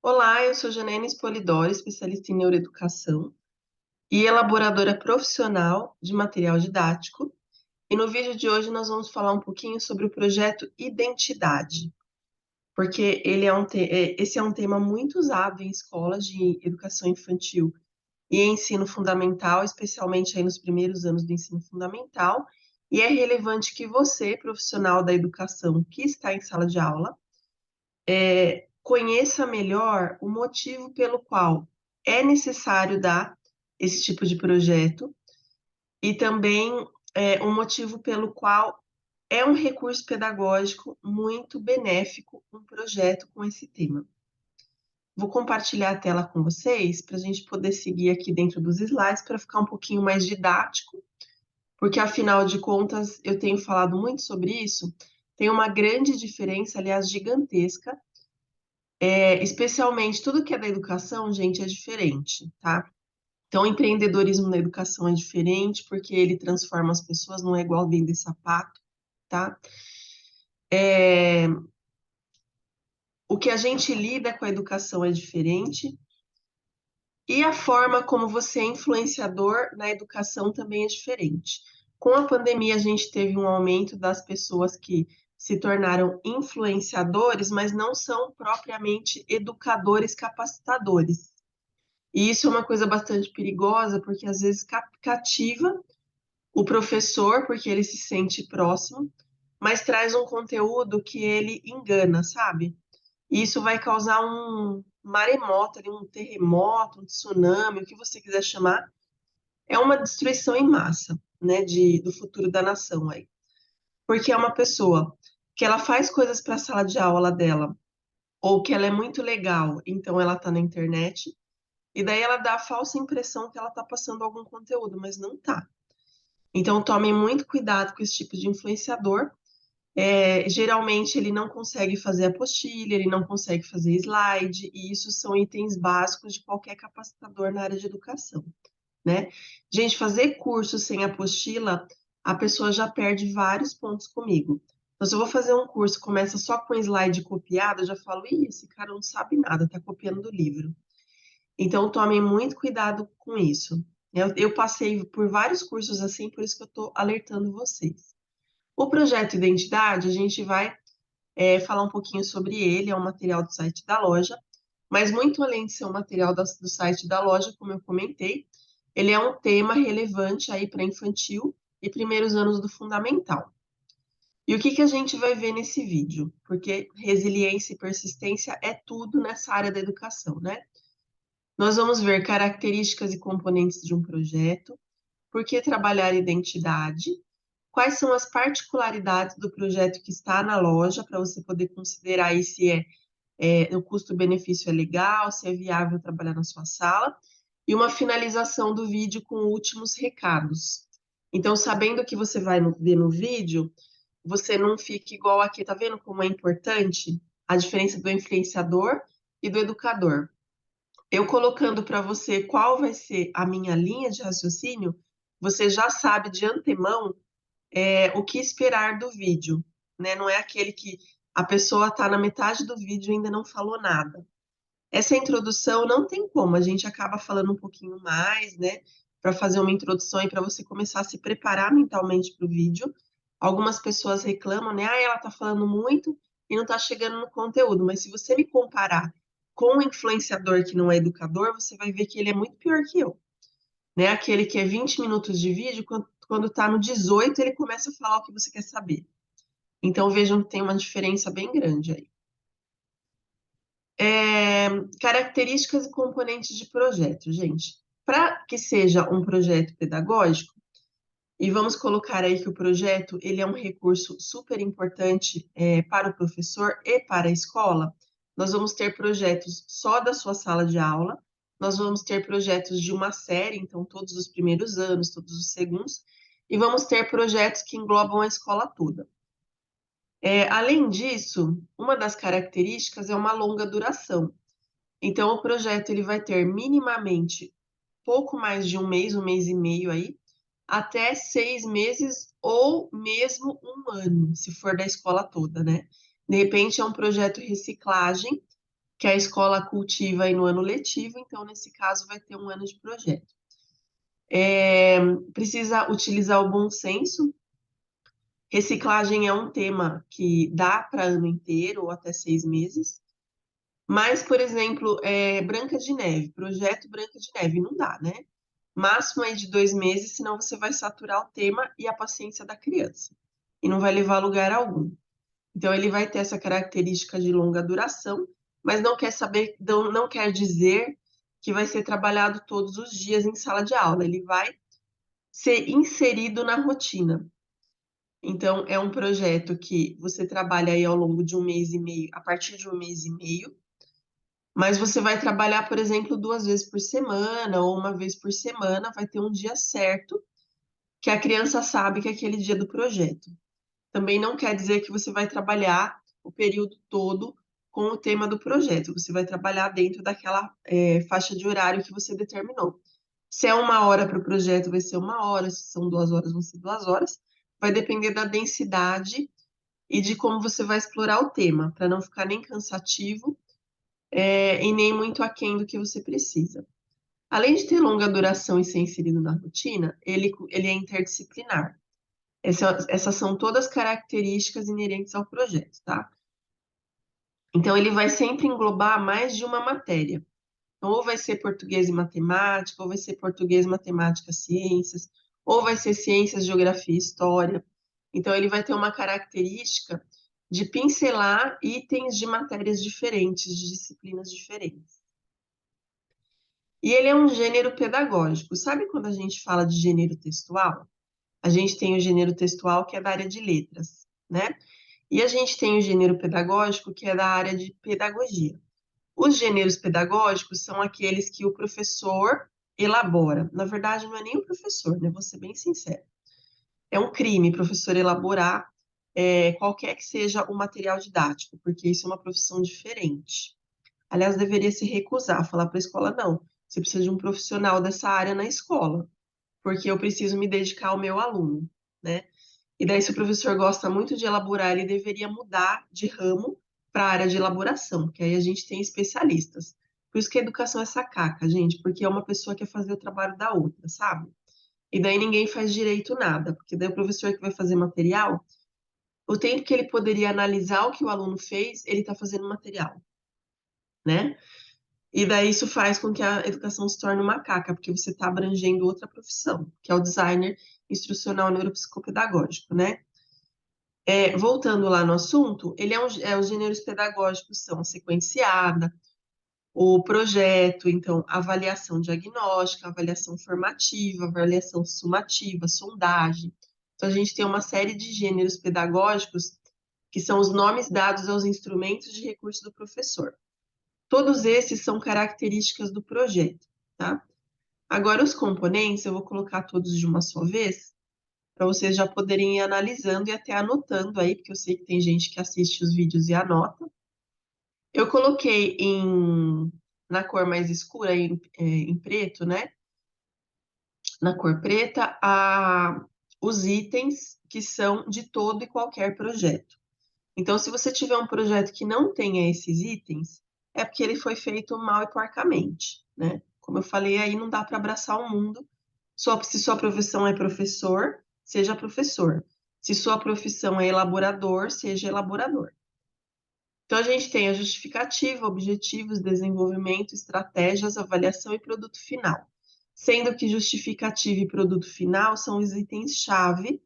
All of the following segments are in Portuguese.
Olá, eu sou Janene Spolidoro, especialista em neuroeducação e elaboradora profissional de material didático. E no vídeo de hoje nós vamos falar um pouquinho sobre o projeto Identidade, porque esse é um tema muito usado em escolas de educação infantil e ensino fundamental, especialmente aí nos primeiros anos do ensino fundamental, e é relevante que você, profissional da educação que está em sala de aula, conheça melhor o motivo pelo qual é necessário dar esse tipo de projeto e também o motivo pelo qual é um recurso pedagógico muito benéfico um projeto com esse tema. Vou compartilhar a tela com vocês para a gente poder seguir aqui dentro dos slides para ficar um pouquinho mais didático, porque afinal de contas eu tenho falado muito sobre isso. Tem uma grande diferença, aliás, gigantesca. Especialmente tudo que é da educação, gente, é diferente, tá? Então, o empreendedorismo na educação é diferente, porque ele transforma as pessoas, não é igual vender sapato, tá? É, o que a gente lida com a educação é diferente, e a forma como você é influenciador na educação também é diferente. Com a pandemia, a gente teve um aumento das pessoas que se tornaram influenciadores, mas não são propriamente educadores capacitadores. E isso é uma coisa bastante perigosa, porque às vezes cativa o professor, porque ele se sente próximo, mas traz um conteúdo que ele engana, sabe? E isso vai causar um maremoto, ali, um terremoto, um tsunami, o que você quiser chamar. É uma destruição em massa, né, do futuro da nação aí. Porque é uma pessoa que ela faz coisas para a sala de aula dela, ou que ela é muito legal, então ela está na internet, e daí ela dá a falsa impressão que ela está passando algum conteúdo, mas não está. Então tomem muito cuidado com esse tipo de influenciador. Geralmente ele não consegue fazer apostila, ele não consegue fazer slide, e isso são itens básicos de qualquer capacitador na área de educação, né? Gente, fazer curso sem apostila, a pessoa já perde vários pontos comigo. Então, se eu vou fazer um curso que começa só com slide copiado, eu já falo, ih, esse cara não sabe nada, tá copiando do livro. Então, tomem muito cuidado com isso. Eu passei por vários cursos assim, por isso que eu estou alertando vocês. O projeto Identidade, a gente vai falar um pouquinho sobre ele, é um material do site da loja, mas muito além de ser um material do site da loja, como eu comentei, ele é um tema relevante aí para infantil e primeiros anos do fundamental. E o que a gente vai ver nesse vídeo? Porque resiliência e persistência é tudo nessa área da educação, né? Nós vamos ver características e componentes de um projeto, por que trabalhar identidade, quais são as particularidades do projeto que está na loja, para você poder considerar aí se o custo-benefício é legal, se é viável trabalhar na sua sala, e uma finalização do vídeo com últimos recados. Então, sabendo o que você vai ver no vídeo, você não fica igual aqui, tá vendo como é importante a diferença do influenciador e do educador? Eu colocando para você qual vai ser a minha linha de raciocínio, você já sabe de antemão o que esperar do vídeo, né? Não é aquele que a pessoa está na metade do vídeo e ainda não falou nada. Essa introdução não tem como, a gente acaba falando um pouquinho mais, né? Para fazer uma introdução e para você começar a se preparar mentalmente para o vídeo. Algumas pessoas reclamam, né? Ah, ela está falando muito e não está chegando no conteúdo, mas se você me comparar com o influenciador que não é educador, você vai ver que ele é muito pior que eu, né? Aquele que é 20 minutos de vídeo, quando está no 18, ele começa a falar o que você quer saber. Então vejam que tem uma diferença bem grande aí. Características e componentes de projeto, gente. Para que seja um projeto pedagógico, e vamos colocar aí que o projeto ele é um recurso super importante para o professor e para a escola, nós vamos ter projetos só da sua sala de aula, nós vamos ter projetos de uma série, então todos os primeiros anos, todos os segundos, e vamos ter projetos que englobam a escola toda. Além disso, uma das características é uma longa duração. Então, o projeto ele vai ter minimamente pouco mais de um mês e meio aí, até 6 meses ou mesmo um ano, se for da escola toda, né? De repente, é um projeto reciclagem, que a escola cultiva aí no ano letivo, então, nesse caso, vai ter um ano de projeto. Precisa utilizar o bom senso. Reciclagem é um tema que dá para ano inteiro ou até 6 meses. Mas, por exemplo, Branca de Neve, projeto Branca de Neve, não dá, né? Máximo aí de 2 meses, senão você vai saturar o tema e a paciência da criança. E não vai levar a lugar algum. Então, ele vai ter essa característica de longa duração, mas não quer dizer que vai ser trabalhado todos os dias em sala de aula. Ele vai ser inserido na rotina. Então, é um projeto que você trabalha aí ao longo de 1 mês e meio, a partir de 1 mês e meio, mas você vai trabalhar, por exemplo, 2 vezes por semana ou 1 vez por semana, vai ter um dia certo que a criança sabe que é aquele dia do projeto. Também não quer dizer que você vai trabalhar o período todo com o tema do projeto. Você vai trabalhar dentro daquela faixa de horário que você determinou. Se é 1 hora para o projeto, vai ser 1 hora. Se são 2 horas, vão ser 2 horas. Vai depender da densidade e de como você vai explorar o tema, para não ficar nem cansativo e nem muito aquém do que você precisa. Além de ter longa duração e ser inserido na rotina, ele é interdisciplinar. Essas são todas características inerentes ao projeto, tá? Então, ele vai sempre englobar mais de uma matéria. Então, ou vai ser português e matemática, ou vai ser português, matemática, ciências, ou vai ser ciências, geografia e história. Então, ele vai ter uma característica de pincelar itens de matérias diferentes, de disciplinas diferentes. E ele é um gênero pedagógico. Sabe quando a gente fala de gênero textual? A gente tem o gênero textual, que é da área de letras, né? E a gente tem o gênero pedagógico, que é da área de pedagogia. Os gêneros pedagógicos são aqueles que o professor elabora. Na verdade, não é nem o professor, né? Vou ser bem sincero. É um crime o professor elaborar qualquer que seja o material didático, porque isso é uma profissão diferente. Aliás, deveria se recusar, falar para a escola, não, você precisa de um profissional dessa área na escola, porque eu preciso me dedicar ao meu aluno, né? E daí, se o professor gosta muito de elaborar, ele deveria mudar de ramo para a área de elaboração, que aí a gente tem especialistas. Por isso que a educação é sacaca, gente, porque é uma pessoa que quer fazer o trabalho da outra, sabe? E daí ninguém faz direito nada, porque daí o professor que vai fazer material, o tempo que ele poderia analisar o que o aluno fez, ele está fazendo material, né? E daí isso faz com que a educação se torne uma caca, porque você está abrangendo outra profissão, que é o designer instrucional neuropsicopedagógico, né? Voltando lá no assunto, os gêneros pedagógicos são sequenciada, o projeto, então, avaliação diagnóstica, avaliação formativa, avaliação sumativa, sondagem. Então, a gente tem uma série de gêneros pedagógicos que são os nomes dados aos instrumentos de recurso do professor. Todos esses são características do projeto, tá? Agora, os componentes, eu vou colocar todos de uma só vez, para vocês já poderem ir analisando e até anotando aí, porque eu sei que tem gente que assiste os vídeos e anota. Eu coloquei na cor mais escura, em preto, né? Na cor preta, os itens que são de todo e qualquer projeto. Então, se você tiver um projeto que não tenha esses itens, é porque ele foi feito mal e porcamente, né? Como eu falei, aí não dá para abraçar o mundo. Se sua profissão é professor, seja professor. Se sua profissão é elaborador, seja elaborador. Então, a gente tem a justificativa, objetivos, desenvolvimento, estratégias, avaliação e produto final. Sendo que justificativa e produto final são os itens-chave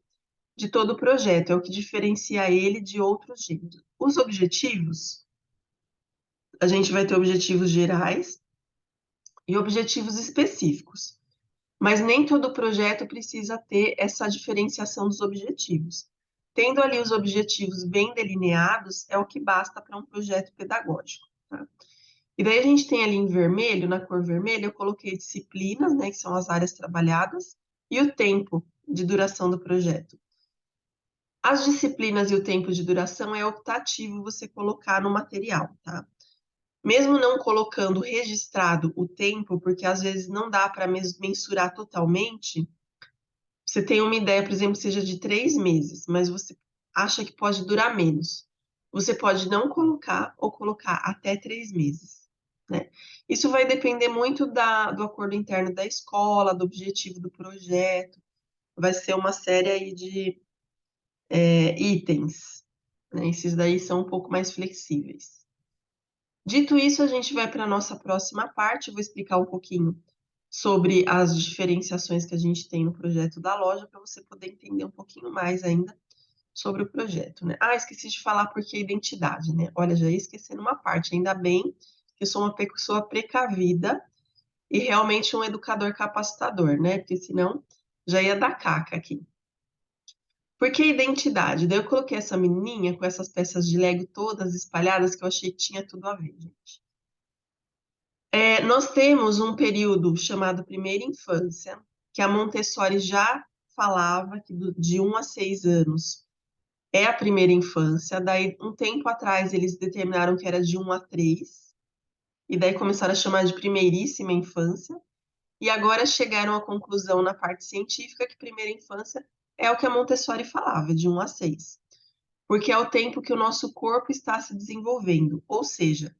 de todo o projeto, é o que diferencia ele de outros gêneros. Os objetivos, a gente vai ter objetivos gerais e objetivos específicos, mas nem todo projeto precisa ter essa diferenciação dos objetivos. Tendo ali os objetivos bem delineados, é o que basta para um projeto pedagógico, tá? E daí a gente tem ali em vermelho, na cor vermelha, eu coloquei disciplinas, né, que são as áreas trabalhadas, e o tempo de duração do projeto. As disciplinas e o tempo de duração é optativo você colocar no material, tá? Mesmo não colocando registrado o tempo, porque às vezes não dá para mensurar totalmente, você tem uma ideia, por exemplo, seja de 3 meses, mas você acha que pode durar menos. Você pode não colocar ou colocar até 3 meses, né? Isso vai depender muito do acordo interno da escola, do objetivo do projeto. Vai ser uma série aí de itens, né? Esses daí são um pouco mais flexíveis. Dito isso, a gente vai para a nossa próxima parte. Eu vou explicar um pouquinho sobre as diferenciações que a gente tem no projeto da loja, para você poder entender um pouquinho mais ainda sobre o projeto, né? Ah, esqueci de falar porque identidade, né? Olha, já ia esquecendo uma parte. Ainda bem que eu sou uma pessoa precavida e realmente um educador capacitador, né? Porque senão já ia dar caca aqui. Por que identidade? Daí eu coloquei essa menininha com essas peças de Lego todas espalhadas que eu achei que tinha tudo a ver, gente. Nós temos um período chamado primeira infância, que a Montessori já falava que de 1 a 6 anos é a primeira infância. Daí, um tempo atrás, eles determinaram que era de 1 a 3, e daí começaram a chamar de primeiríssima infância. E agora chegaram à conclusão na parte científica que primeira infância é o que a Montessori falava, de 1 a 6, porque é o tempo que o nosso corpo está se desenvolvendo, ou seja,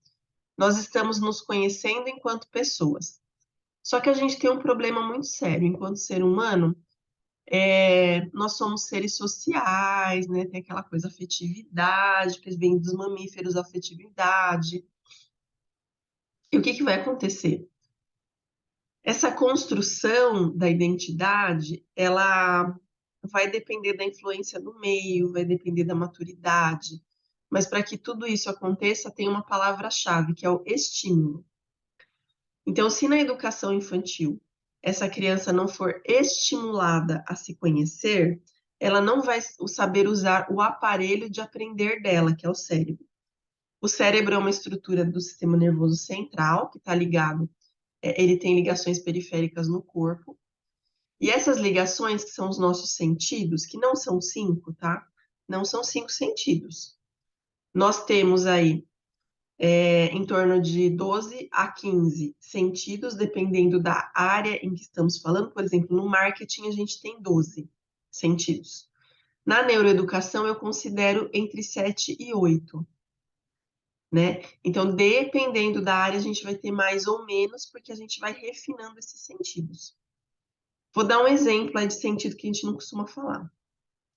nós estamos nos conhecendo enquanto pessoas. Só que a gente tem um problema muito sério enquanto ser humano. Nós somos seres sociais, né? Tem aquela coisa afetividade, que vem dos mamíferos, a afetividade. E o que que vai acontecer? Essa construção da identidade, ela vai depender da influência do meio, vai depender da maturidade. Mas para que tudo isso aconteça, tem uma palavra-chave, que é o estímulo. Então, se na educação infantil essa criança não for estimulada a se conhecer, ela não vai saber usar o aparelho de aprender dela, que é o cérebro. O cérebro é uma estrutura do sistema nervoso central, que está ligado, ele tem ligações periféricas no corpo. E essas ligações, que são os nossos sentidos, que não são 5, tá? Não são 5 sentidos. Nós temos aí em torno de 12 a 15 sentidos, dependendo da área em que estamos falando. Por exemplo, no marketing a gente tem 12 sentidos. Na neuroeducação eu considero entre 7 e 8, né? Então, dependendo da área, a gente vai ter mais ou menos, porque a gente vai refinando esses sentidos. Vou dar um exemplo aí de sentido que a gente não costuma falar.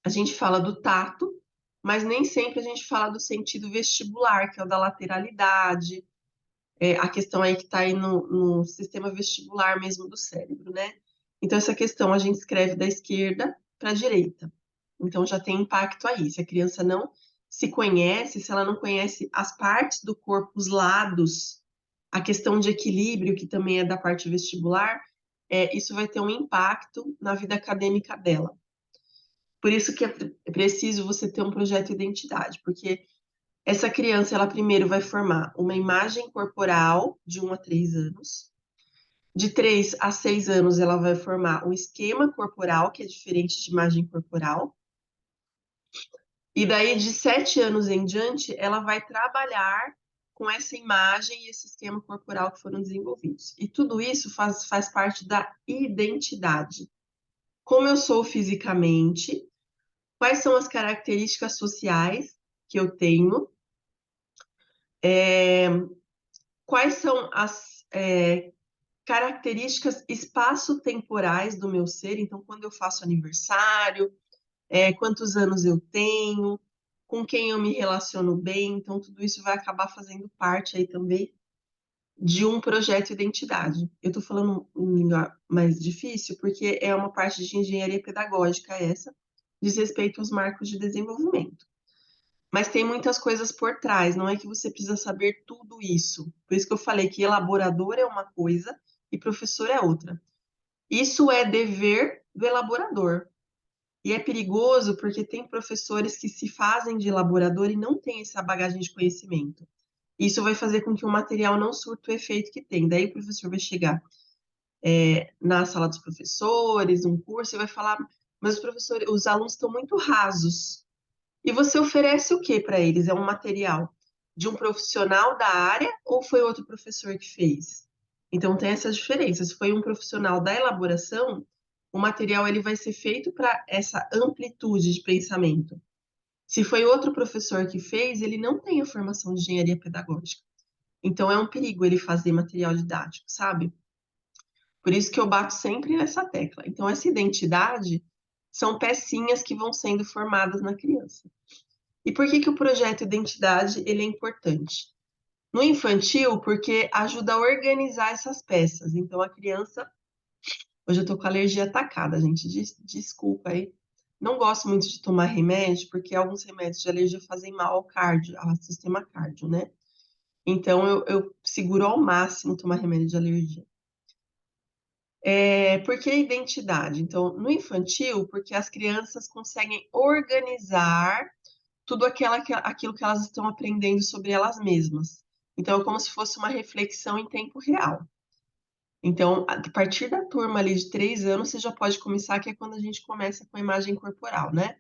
A gente fala do tato, mas nem sempre a gente fala do sentido vestibular, que é o da lateralidade, a questão aí que está aí no sistema vestibular mesmo do cérebro, né? Então, essa questão a gente escreve da esquerda para a direita. Então, já tem impacto aí. Se a criança não se conhece, se ela não conhece as partes do corpo, os lados, a questão de equilíbrio, que também é da parte vestibular, isso vai ter um impacto na vida acadêmica dela. Por isso que é preciso você ter um projeto de identidade, porque essa criança, ela primeiro vai formar uma imagem corporal de 1 a 3 anos. De 3 a 6 anos, ela vai formar um esquema corporal, que é diferente de imagem corporal. E daí, de 7 anos em diante, ela vai trabalhar com essa imagem e esse esquema corporal que foram desenvolvidos. E tudo isso faz parte da identidade. Como eu sou fisicamente, quais são as características sociais que eu tenho, quais são as características espaço-temporais do meu ser. Então, quando eu faço aniversário, quantos anos eu tenho, com quem eu me relaciono bem. Então, tudo isso vai acabar fazendo parte aí também de um projeto de identidade. Eu estou falando um língua mais difícil porque é uma parte de engenharia pedagógica essa, diz respeito aos marcos de desenvolvimento. Mas tem muitas coisas por trás, não é que você precisa saber tudo isso. Por isso que eu falei que elaborador é uma coisa e professor é outra. Isso é dever do elaborador. E é perigoso porque tem professores que se fazem de elaborador e não têm essa bagagem de conhecimento. Isso vai fazer com que o material não surta o efeito que tem. Daí o professor vai chegar na sala dos professores, um curso, e vai falar, mas os alunos estão muito rasos. E você oferece o que para eles? É um material de um profissional da área ou foi outro professor que fez? Então tem essa diferença. Se foi um profissional da elaboração, o material ele vai ser feito para essa amplitude de pensamento. Se foi outro professor que fez, ele não tem a formação de engenharia pedagógica. Então é um perigo ele fazer material didático, sabe? Por isso que eu bato sempre nessa tecla. Então, essa identidade são pecinhas que vão sendo formadas na criança. E por que que o projeto Identidade ele é importante? No infantil, porque ajuda a organizar essas peças. Então, a criança... Hoje eu tô com a alergia atacada, gente. Desculpa aí. Não gosto muito de tomar remédio, porque alguns remédios de alergia fazem mal ao cardio, ao sistema cardio, né? Então, eu seguro ao máximo tomar remédio de alergia. Por que identidade? Então, no infantil, porque as crianças conseguem organizar tudo aquilo que elas estão aprendendo sobre elas mesmas. Então, é como se fosse uma reflexão em tempo real. Então, a partir da turma ali de 3 anos, você já pode começar, que é quando a gente começa com a imagem corporal, né?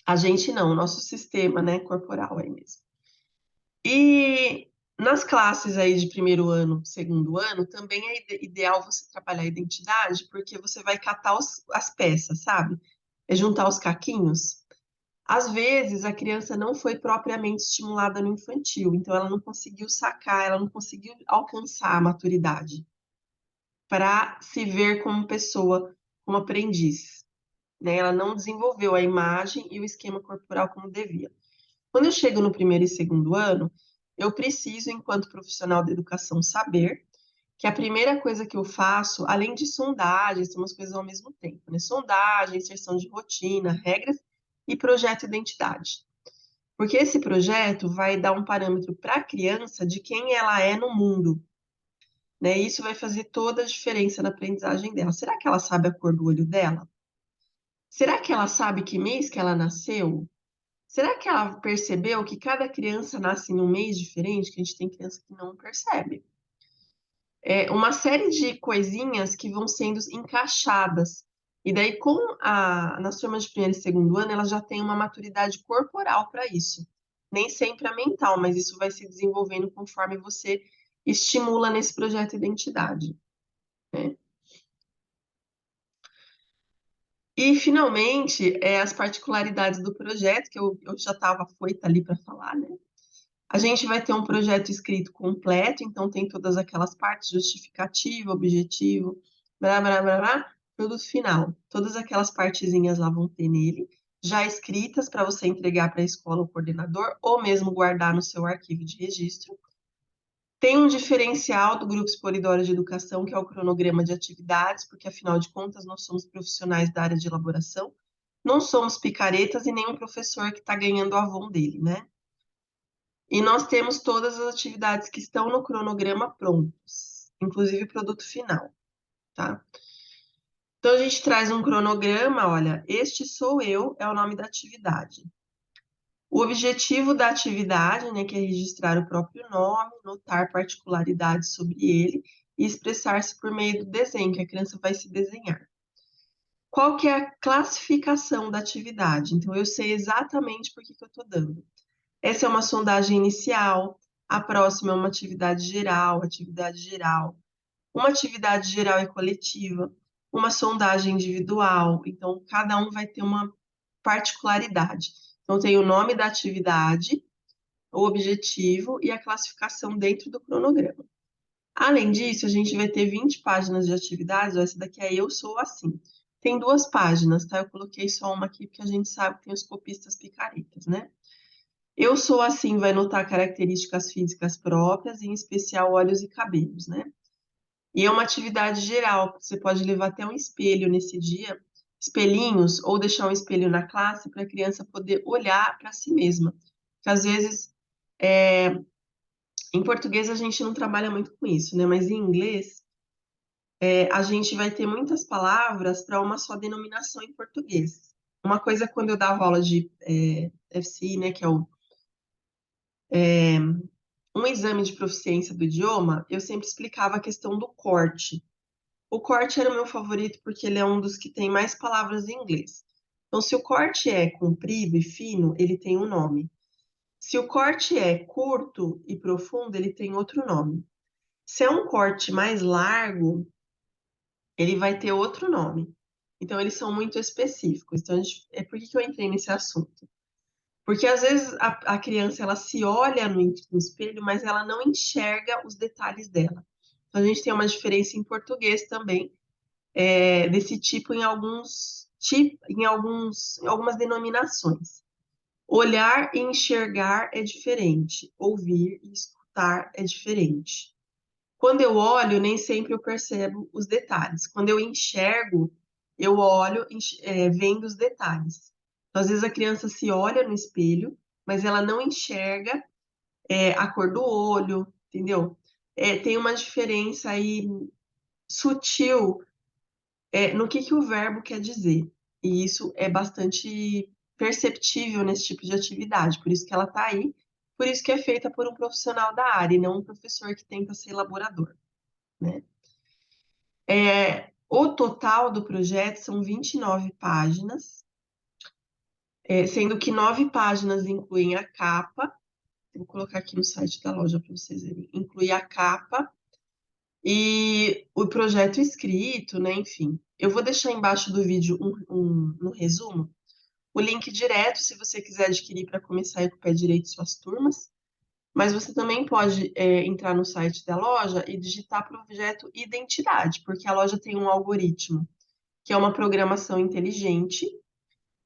A gente não, o nosso sistema, né, corporal aí mesmo. E nas classes aí de primeiro ano, segundo ano, também é ideal você trabalhar a identidade, porque você vai catar as peças, sabe? É juntar os caquinhos. Às vezes, a criança não foi propriamente estimulada no infantil, então ela não conseguiu sacar, ela não conseguiu alcançar a maturidade para se ver como pessoa, como aprendiz, né? Ela não desenvolveu a imagem e o esquema corporal como devia. Quando eu chego no primeiro e segundo ano, eu preciso, enquanto profissional da educação, saber que a primeira coisa que eu faço, além de sondagens, são umas coisas ao mesmo tempo, né? Sondagem, inserção de rotina, regras e projeto identidade. Porque esse projeto vai dar um parâmetro para a criança de quem ela é no mundo, né? Isso vai fazer toda a diferença na aprendizagem dela. Será que ela sabe a cor do olho dela? Será que ela sabe que mês que ela nasceu? Será que ela percebeu que cada criança nasce em um mês diferente, que a gente tem criança que não percebe? É uma série de coisinhas que vão sendo encaixadas. E daí, nas turmas de primeiro e segundo ano, ela já tem uma maturidade corporal para isso. Nem sempre a mental, mas isso vai se desenvolvendo conforme você estimula nesse projeto Identidade, né? E, finalmente, as particularidades do projeto, que eu já estava afoita ali para falar, né? A gente vai ter um projeto escrito completo, então tem todas aquelas partes, justificativo, objetivo, blá, blá, blá, blá, produto final. Todas aquelas partezinhas lá vão ter nele, já escritas para você entregar para a escola ou coordenador, ou mesmo guardar no seu arquivo de registro. Tem um diferencial do Grupo Exploratorio de Educação, que é o cronograma de atividades, porque, afinal de contas, nós somos profissionais da área de elaboração, não somos picaretas e nenhum professor que está ganhando a avon dele, né? E nós temos todas as atividades que estão no cronograma prontas, inclusive o produto final, tá? Então, a gente traz um cronograma, olha, este sou eu, é o nome da atividade. O objetivo da atividade, né, que é registrar o próprio nome, notar particularidades sobre ele e expressar-se por meio do desenho, que a criança vai se desenhar. Qual que é a classificação da atividade? Então, eu sei exatamente por que eu estou dando. Essa é uma sondagem inicial, a próxima é uma atividade geral, atividade geral. Uma atividade geral e coletiva, uma sondagem individual. Então, cada um vai ter uma particularidade. Então, tem o nome da atividade, o objetivo e a classificação dentro do cronograma. Além disso, a gente vai ter 20 páginas de atividades. Essa daqui é Eu Sou Assim. Tem 2 páginas, tá? Eu coloquei só uma aqui porque a gente sabe que tem os copistas picaretas, né? Eu Sou Assim vai notar características físicas próprias, em especial olhos e cabelos, né? E é uma atividade geral, você pode levar até um espelho nesse dia, espelhinhos, ou deixar um espelho na classe para a criança poder olhar para si mesma. Porque às vezes, em português a gente não trabalha muito com isso, né? Mas em inglês, a gente vai ter muitas palavras para uma só denominação em português. Uma coisa, quando eu dava aula de FCI, né, que é um exame de proficiência do idioma, eu sempre explicava a questão do corte. O corte era o meu favorito porque ele é um dos que tem mais palavras em inglês. Então, se o corte é comprido e fino, ele tem um nome. Se o corte é curto e profundo, ele tem outro nome. Se é um corte mais largo, ele vai ter outro nome. Então, eles são muito específicos. Então, por que eu entrei nesse assunto? Porque às vezes a criança ela se olha no espelho, mas ela não enxerga os detalhes dela. Então, a gente tem uma diferença em português também, desse tipo em algumas denominações. Olhar e enxergar é diferente, ouvir e escutar é diferente. Quando eu olho, nem sempre eu percebo os detalhes. Quando eu enxergo, eu olho, vendo os detalhes. Então, às vezes a criança se olha no espelho, mas ela não enxerga, a cor do olho, entendeu? Tem uma diferença aí sutil, no que o verbo quer dizer. E isso é bastante perceptível nesse tipo de atividade. Por isso que ela está aí, por isso que é feita por um profissional da área e não um professor que tenta ser elaborador, né? O total do projeto são 29 páginas, sendo que 9 páginas incluem a capa. Vou colocar aqui no site da loja para vocês verem. Inclui a capa e o projeto escrito, né? Enfim. Eu vou deixar embaixo do vídeo no resumo o link direto se você quiser adquirir para começar aí com o pé direito suas turmas. Mas você também pode entrar no site da loja e digitar projeto identidade, porque a loja tem um algoritmo que é uma programação inteligente,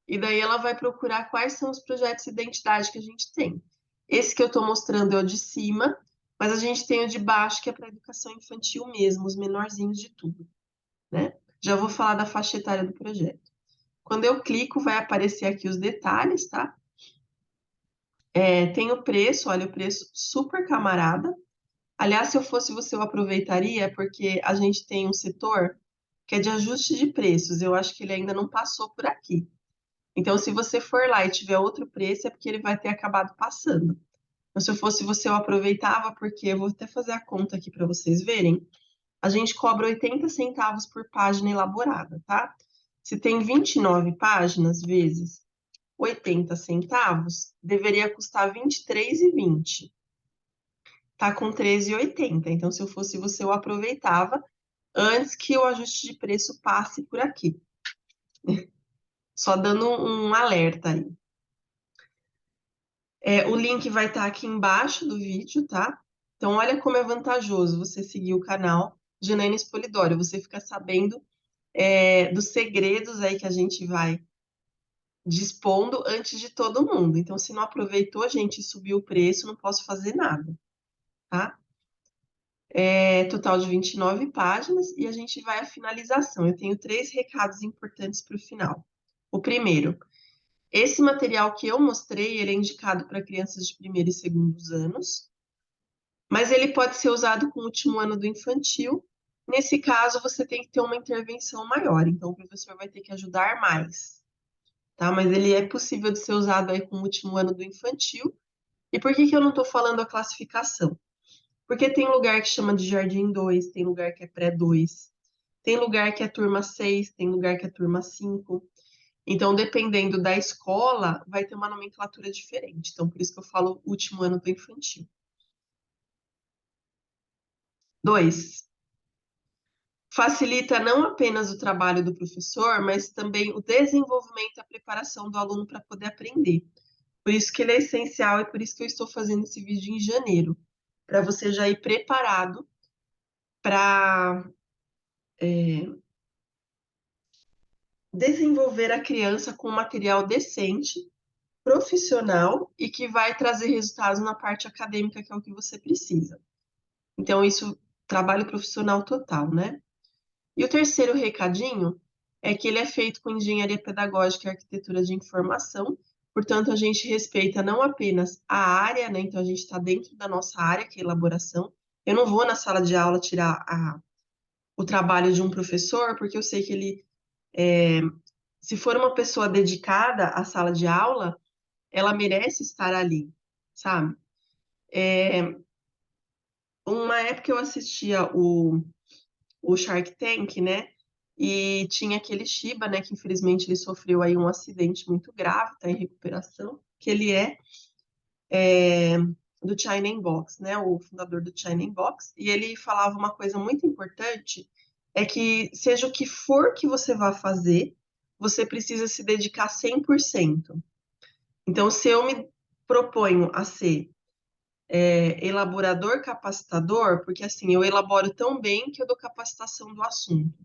e daí ela vai procurar quais são os projetos de identidade que a gente tem. Esse que eu estou mostrando é o de cima, mas a gente tem o de baixo, que é para educação infantil mesmo, os menorzinhos de tudo, né? Já vou falar da faixa etária do projeto. Quando eu clico, vai aparecer aqui os detalhes, tá? Tem o preço, olha, o preço super camarada. Aliás, se eu fosse você, eu aproveitaria, porque a gente tem um setor que é de ajuste de preços. Eu acho que ele ainda não passou por aqui. Então, se você for lá e tiver outro preço, é porque ele vai ter acabado passando. Então, se eu fosse você, eu aproveitava, porque eu vou até fazer a conta aqui para vocês verem. A gente cobra 80 centavos por página elaborada, tá? Se tem 29 páginas vezes 80 centavos, deveria custar 23,20. Tá com 13,80. Então, se eu fosse você, eu aproveitava antes que o ajuste de preço passe por aqui. Só dando um alerta aí. O link vai estar aqui embaixo do vídeo, tá? Então, olha como é vantajoso você seguir o canal Janaína Polidoro. Você fica sabendo dos segredos aí que a gente vai dispondo antes de todo mundo. Então, se não aproveitou, gente, subiu o preço, não posso fazer nada, tá? Total de 29 páginas e a gente vai à finalização. Eu tenho 3 recados importantes para o final. O primeiro, esse material que eu mostrei, ele é indicado para crianças de primeiro e segundos anos, mas ele pode ser usado com o último ano do infantil. Nesse caso, você tem que ter uma intervenção maior, então o professor vai ter que ajudar mais, tá? Mas ele é possível de ser usado aí com o último ano do infantil. E por que eu não estou falando a classificação? Porque tem lugar que chama de Jardim 2, tem lugar que é pré-2, tem lugar que é turma 6, tem lugar que é turma 5. Então, dependendo da escola, vai ter uma nomenclatura diferente. Então, por isso que eu falo último ano do infantil. 2, facilita não apenas o trabalho do professor, mas também o desenvolvimento e a preparação do aluno para poder aprender. Por isso que ele é essencial e por isso que eu estou fazendo esse vídeo em janeiro, para você já ir preparado para desenvolver a criança com um material decente, profissional e que vai trazer resultados na parte acadêmica, que é o que você precisa. Então, isso, trabalho profissional total, né? E o terceiro recadinho é que ele é feito com engenharia pedagógica e arquitetura de informação, portanto, a gente respeita não apenas a área, né? Então, a gente está dentro da nossa área, que é elaboração. Eu não vou na sala de aula tirar o trabalho de um professor, porque eu sei que ele, se for uma pessoa dedicada à sala de aula, ela merece estar ali, sabe? Uma época eu assistia o Shark Tank, né? E tinha aquele Shiba, né? Que infelizmente ele sofreu aí um acidente muito grave, tá em recuperação, que ele é do China Inbox, né? O fundador do China Inbox. E ele falava uma coisa muito importante, é que seja o que for que você vá fazer, você precisa se dedicar 100%. Então, se eu me proponho a ser elaborador capacitador, porque assim, eu elaboro tão bem que eu dou capacitação do assunto.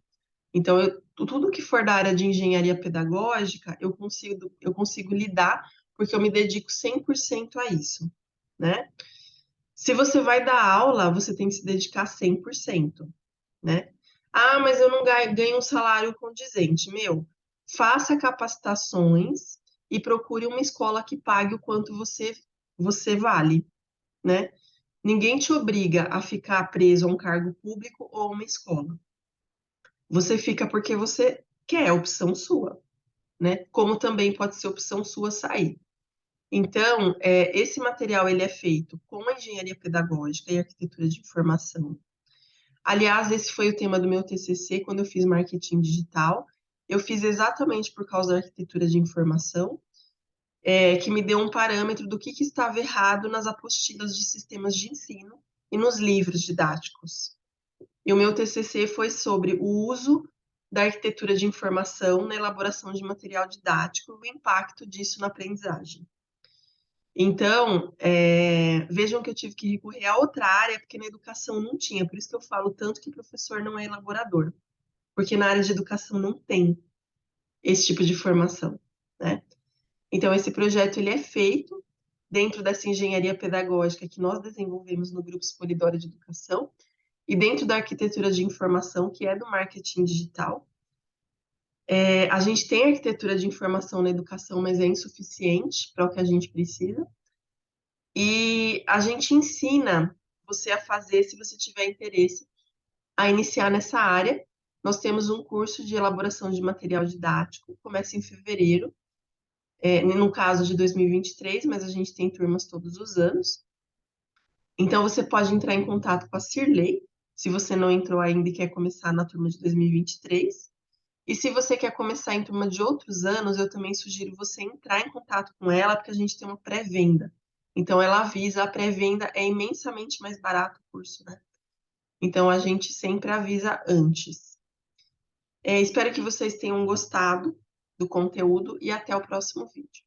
Então, tudo que for da área de engenharia pedagógica, eu consigo lidar, porque eu me dedico 100% a isso, né? Se você vai dar aula, você tem que se dedicar 100%, né? Ah, mas eu não ganho um salário condizente. Meu, faça capacitações e procure uma escola que pague o quanto você vale, né? Ninguém te obriga a ficar preso a um cargo público ou a uma escola. Você fica porque você quer, é opção sua, né? Como também pode ser opção sua sair. Então, esse material ele é feito com a engenharia pedagógica e arquitetura de informação. Aliás, esse foi o tema do meu TCC quando eu fiz marketing digital. Eu fiz exatamente por causa da arquitetura de informação, que me deu um parâmetro do que estava errado nas apostilas de sistemas de ensino e nos livros didáticos. E o meu TCC foi sobre o uso da arquitetura de informação na elaboração de material didático e o impacto disso na aprendizagem. Então, vejam que eu tive que recorrer a outra área, porque na educação não tinha, por isso que eu falo tanto que professor não é elaborador, porque na área de educação não tem esse tipo de formação, né? Então, esse projeto ele é feito dentro dessa engenharia pedagógica que nós desenvolvemos no Grupo Expolidora de Educação e dentro da arquitetura de informação, que é do marketing digital. A gente tem arquitetura de informação na educação, mas é insuficiente para o que a gente precisa. E a gente ensina você a fazer, se você tiver interesse, a iniciar nessa área. Nós temos um curso de elaboração de material didático, começa em fevereiro, no caso de 2023, mas a gente tem turmas todos os anos. Então, você pode entrar em contato com a Cirlei, se você não entrou ainda e quer começar na turma de 2023. E se você quer começar em turma de outros anos, eu também sugiro você entrar em contato com ela, porque a gente tem uma pré-venda. Então, ela avisa, a pré-venda é imensamente mais barato o curso, né? Então, a gente sempre avisa antes. Espero que vocês tenham gostado do conteúdo e até o próximo vídeo.